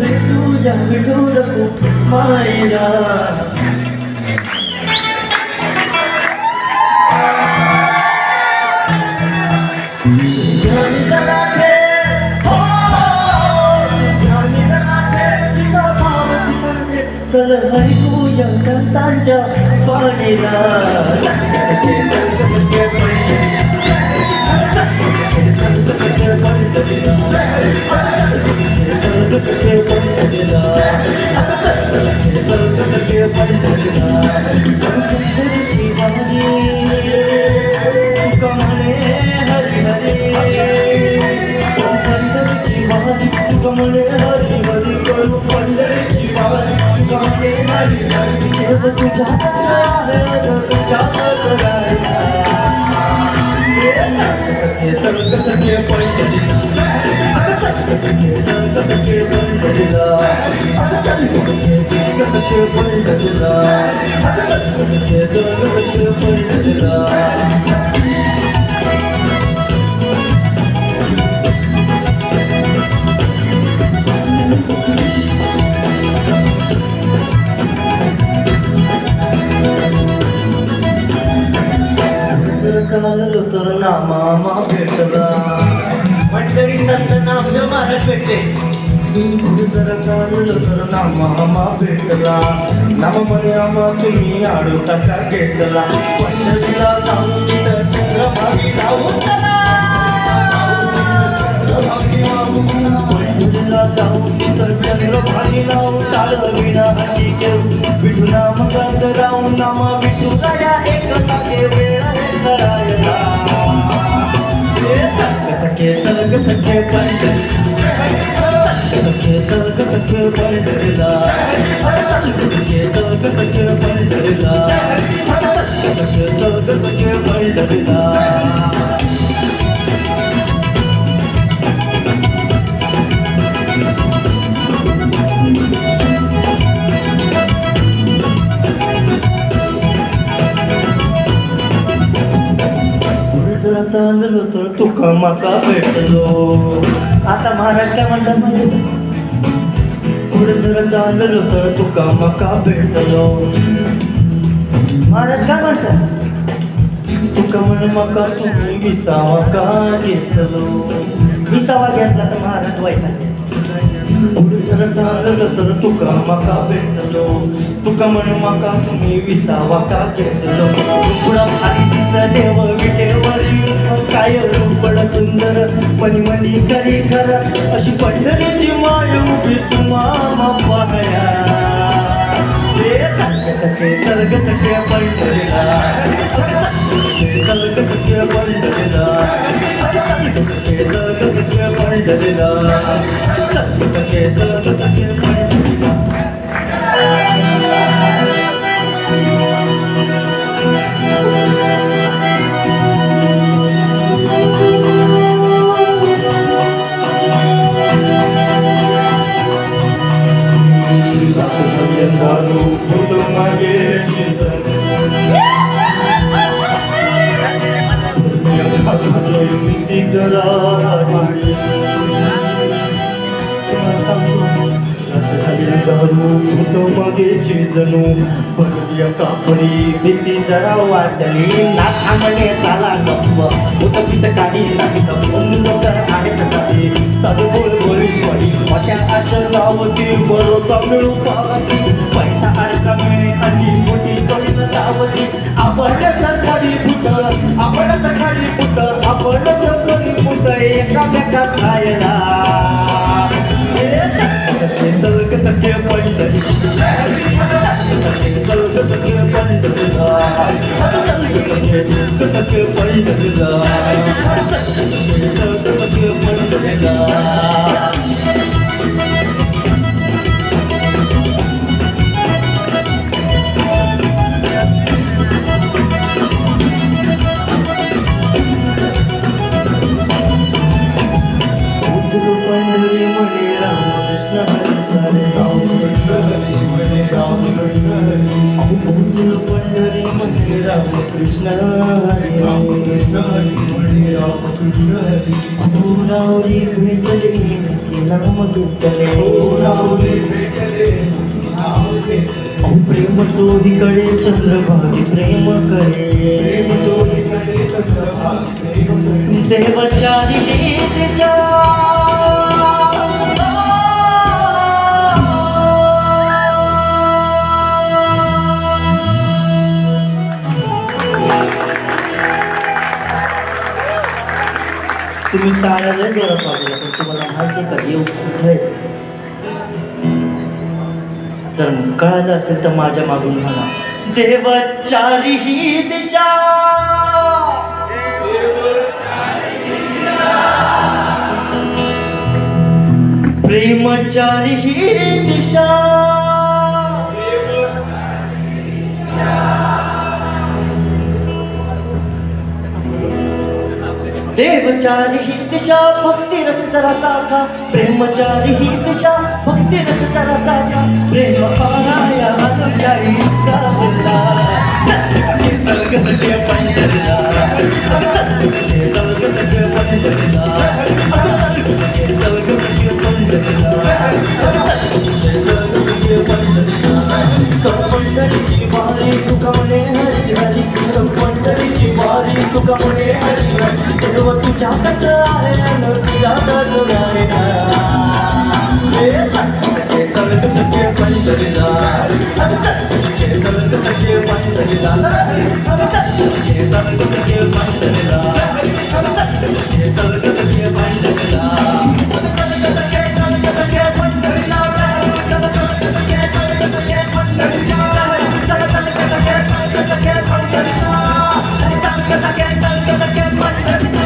भेटूया भेटू नको मायरा चल ऐकूया संतांच्या पाणीला हरी हरी करू पंढरीची वारी तुझ्या सखे चल सखे पंढरीला सखे पंढरीला सखे पंढरीला सखे पंढरीला चाललो तर नामा भेटला मंडळी संत नामदेव महाराज भेटले जरा चाललो तर नामा भेटला नाम म्हणे आम्हा तुम्ही आडोसाचा घेतला पंढरीला जाऊन तिथं चंद्रभागी लावून पंढरीला जाऊन तिथं चंद्रभागी लावून टाळलं विणा हाती घेऊ विठू नाम गंध राहून नामा विठू राया एक लागे वेळा सखे चल सखे पंढरीला सखे चल सखे पंढरीला सखे चल सखे पंढरीला सखे चल सखे पंढरीला चाललो तर तुका मका भेटलो आता महाराज काय म्हणतात माहिती पुढे जरा चाललो तर तुका मका भेटलो महाराज काय म्हणतात तुका म्हण मका तुम्ही विसावा का घेतलो विसावा घेतला तर महाराज वाईटा पुढे जरा चाललो तर तुका मका भेटलो तुका म्हण मका तुम्ही विसावा का घेतलो पुढा भारी दिस देव विटेवरी काय रूपड सुंदर मनी मनी करी खर अशी पंढरीची माय उभी तुम्हा पाहया सखे चल सखे पंढरीला चल सखे पंढरीला सखे चल सखे पंढरीला सखे चल सखे पंढरीला जणू पडूया कापरी भीती जरा वाटली ना थांबणे चाला गप्प होत पित काही नाही लोक आहेत साधे साधू बोल बोली पडी मोठ्या आशा लावती भरोसा मिळू पाहती पैसा अडका मिळे अशी मोठी सोडीत लावती आपणच खरी भूत आपणच खरी भूत आपणच खरी भूत एकामेकात खायला सखे चल सखे पंढरी सखे चल सखे पंढरीला सखे पंढरीला सखे चल सखे पंढरीला पंढरी मंदिरा कृष्ण हरी कृष्ण हरी म्हणे रामकृष्ण हरी रावरी भेटले नाम घेतले रावले भेटले नाव घेतले प्रेम चोहीकडे चंद्रभागी प्रेम करे प्रेम चोहीकडे चंद्रभागे प्रेम करे देवचारी दिशा तुम्ही टाळ्याला जोरात वाजवला पण तुम्हाला माहिती आहे का येऊ कुठे जर कळालं असेल तर माझ्या मागून म्हणा देवचारी ही दिशा प्रेमचारी ही दिशा देवचारी ही दिशा भक्ती रस जराचा का प्रेमचारी ही दिशा भक्ती रस जराचा का प्रेम पाराया अनुचारी गावला जलग सगळे पंढरीला जलग सगळे पंढरीला जलग सगळे पंढरीला जलग सगळे पंढरीला पंढरीची वारी तुका म्हणे हरी हरी पंढरीची वारी तुका म्हणे हरी हरी देव तुझ्यातच आहे न तुझ्यातच आहे चलक सखे पंढरीला चलक सखे पंढरीला चलक सखे पंढरीला चलक सखे पंढरीला Punta